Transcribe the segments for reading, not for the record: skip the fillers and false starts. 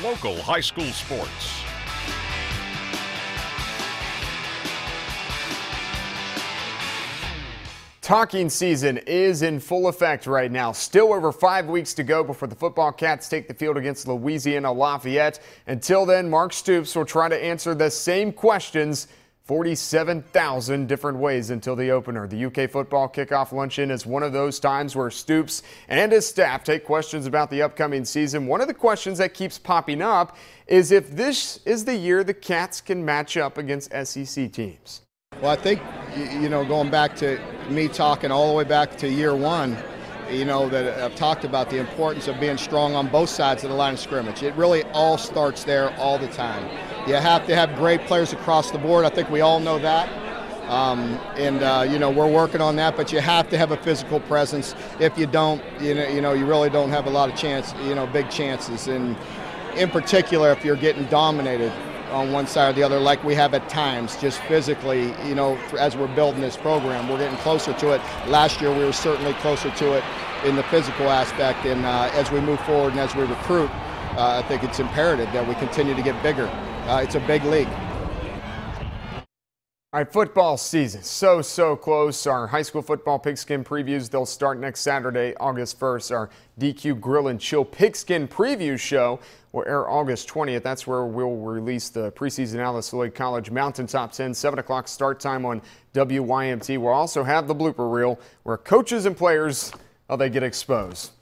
local high school sports. Talking season is in full effect right now. Still over 5 weeks to go before the football Cats take the field against Louisiana Lafayette. Until then, Mark Stoops will try to answer the same questions 47,000 different ways until the opener. The UK football kickoff luncheon is one of those times where Stoops and his staff take questions about the upcoming season. One of the questions that keeps popping up is if this is the year the Cats can match up against SEC teams. Well, I think, going back to me talking all the way back to year one, that I've talked about the importance of being strong on both sides of the line of scrimmage. It really all starts there all the time. You have to have great players across the board. I think we all know that. We're working on that, but you have to have a physical presence. If you don't, you really don't have a lot of chance, big chances. And in particular, if you're getting dominated on one side or the other, like we have at times, just physically, as we're building this program. We're getting closer to it. Last year, we were certainly closer to it in the physical aspect, and as we move forward and as we recruit, I think it's imperative that we continue to get bigger. It's a big league. All right, football season, so close. Our high school football pigskin previews, they'll start next Saturday, August 1st. Our DQ Grill and Chill Pigskin Preview Show will air August 20th. That's where we'll release the preseason Alice Lloyd College Mountaintop 10, 7 o'clock start time on WYMT. We'll also have the blooper reel where coaches and players, they get exposed.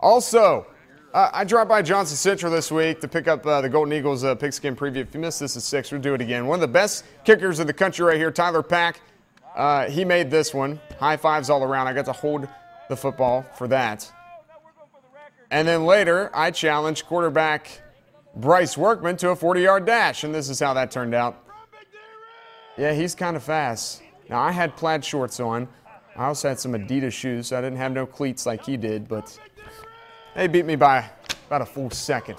Also, I dropped by Johnson Central this week to pick up the Golden Eagles pigskin preview. If you missed this at 6, we'll do it again. One of the best kickers in the country right here, Tyler Pack. He made this one. High fives all around. I got to hold the football for that. And then later, I challenged quarterback Bryce Workman to a 40-yard dash, and this is how that turned out. Yeah, he's kind of fast. Now, I had plaid shorts on. I also had some Adidas shoes, so I didn't have no cleats like he did, but they beat me by about a full second.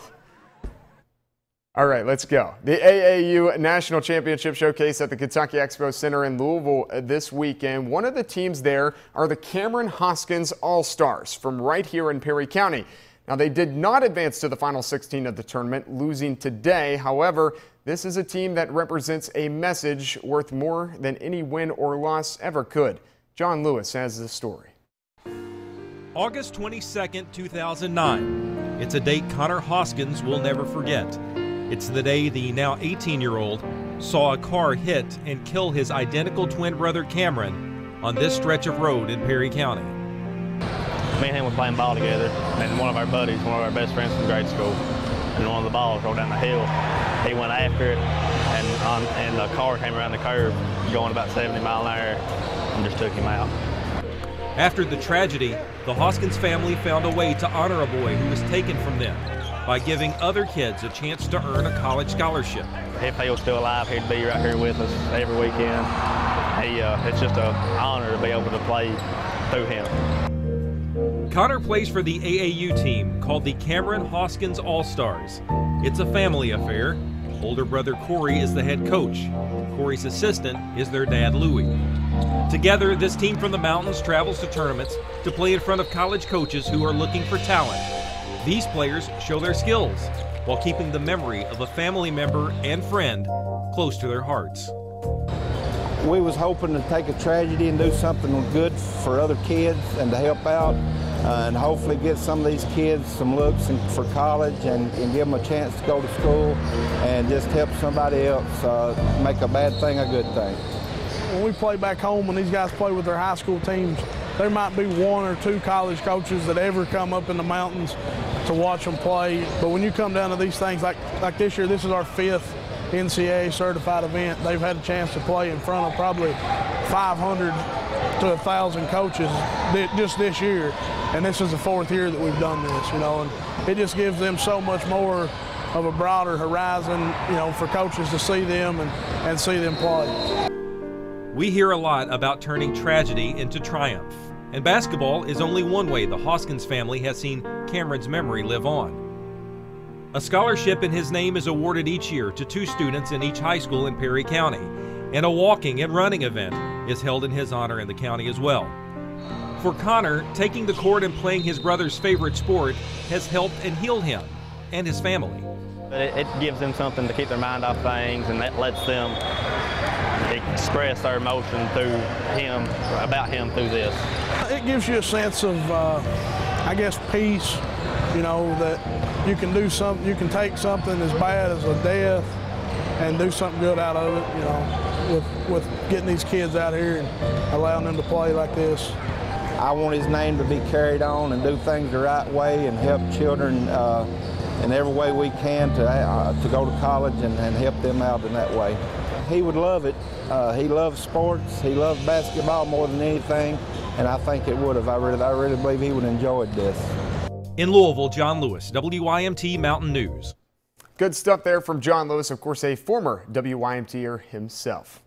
All right, let's go. The AAU National Championship Showcase at the Kentucky Expo Center in Louisville this weekend. One of the teams there are the Cameron Hoskins All-Stars from right here in Perry County. Now, they did not advance to the final 16 of the tournament, losing today. However, this is a team that represents a message worth more than any win or loss ever could. John Lewis has the story. August 22nd, 2009. It's a date Connor Hoskins will never forget. It's the day the now 18-year-old saw a car hit and kill his identical twin brother Cameron on this stretch of road in Perry County. Me and him were playing ball together, and one of our buddies, one of our best friends from grade school, and one of the balls rolled down the hill. He went after it, and the car came around the curve going about 70 miles an hour and just took him out. After the tragedy, the Hoskins family found a way to honor a boy who was taken from them by giving other kids a chance to earn a college scholarship. If he was still alive, he'd be right here with us every weekend. It's just an honor to be able to play through him. Connor plays for the AAU team called the Cameron Hoskins All-Stars. It's a family affair. Older brother Corey is the head coach. Corey's assistant is their dad, Louie. Together, this team from the mountains travels to tournaments to play in front of college coaches who are looking for talent. These players show their skills while keeping the memory of a family member and friend close to their hearts. We was hoping to take a tragedy and do something good for other kids and to help out and hopefully get some of these kids some looks for college and give them a chance to go to school and just help somebody else make a bad thing a good thing. When we play back home, when these guys play with their high school teams, there might be 1 or 2 college coaches that ever come up in the mountains to watch them play. But when you come down to these things, like this year, this is our 5th NCAA certified event. They've had a chance to play in front of probably 500 to 1,000 coaches just this year. And this is the 4th year that we've done this, and it just gives them so much more of a broader horizon, for coaches to see them and see them play. We hear a lot about turning tragedy into triumph, and basketball is only one way the Hoskins family has seen Cameron's memory live on. A scholarship in his name is awarded each year to 2 students in each high school in Perry County, and a walking and running event is held in his honor in the county as well. For Connor, taking the court and playing his brother's favorite sport has helped and healed him and his family. But it gives them something to keep their mind off things, and that lets them express their emotion about him through this. It gives you a sense of, I guess, peace, you know, that you can do something, you can take something as bad as a death and do something good out of it, you know, with getting these kids out here and allowing them to play like this. I want his name to be carried on and do things the right way and help children in every way we can to go to college and help them out in that way. He would love it. He loves sports. He loves basketball more than anything, and I think it would have. I really believe he would enjoy this. In Louisville, John Lewis, WYMT Mountain News. Good stuff there from John Lewis, of course, a former WYMTer himself.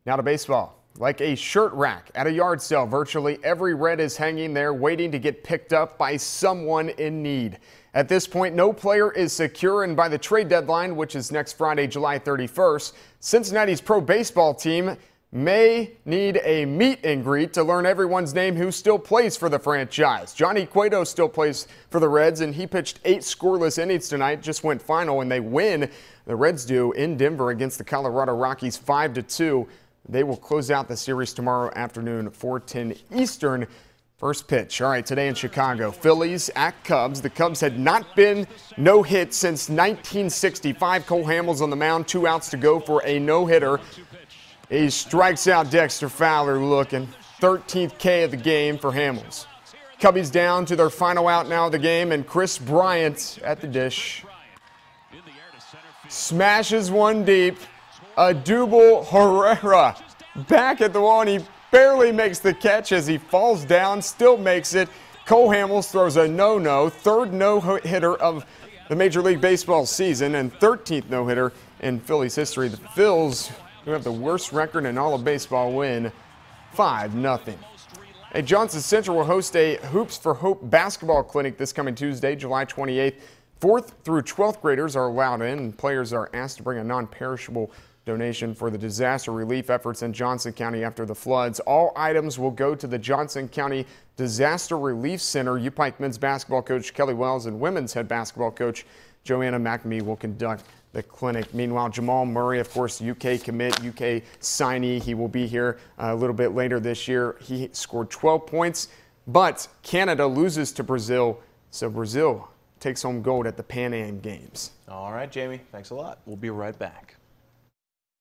Now to baseball. Like a shirt rack at a yard sale, virtually every Red is hanging there waiting to get picked up by someone in need. At this point, no player is secure, and by the trade deadline, which is next Friday, July 31st, Cincinnati's pro baseball team may need a meet and greet to learn everyone's name who still plays for the franchise. Johnny Cueto still plays for the Reds, and he pitched 8 scoreless innings tonight, just went final, and they win. The Reds do in Denver against the Colorado Rockies 5-2. They will close out the series tomorrow afternoon, 4:10 Eastern. First pitch. All right, today in Chicago, Phillies at Cubs. The Cubs had not been no-hit since 1965. Cole Hamels on the mound, 2 outs to go for a no-hitter. He strikes out Dexter Fowler looking. 13th K of the game for Hamels. Cubbies down to their final out now of the game, and Chris Bryant at the dish. Smashes one deep. Adubel Herrera back at the wall, and he barely makes the catch as he falls down, still makes it. Cole Hamels throws a no-no, 3rd no-hitter of the Major League Baseball season and 13th no-hitter in Phillies history. The Phils, who have the worst record in all of baseball, win 5-0. Hey, Johnson Central will host a Hoops for Hope basketball clinic this coming Tuesday, July 28th. 4th through 12th graders are allowed in, and players are asked to bring a non-perishable donation for the disaster relief efforts in Johnson County after the floods. All items will go to the Johnson County Disaster Relief Center. U-Pike men's basketball coach Kelly Wells and women's head basketball coach Joanna McNamee will conduct the clinic. Meanwhile, Jamal Murray, of course, UK commit, UK signee. He will be here a little bit later this year. He scored 12 points, but Canada loses to Brazil, so Brazil takes home gold at the Pan Am Games. All right, Jamie, thanks a lot. We'll be right back.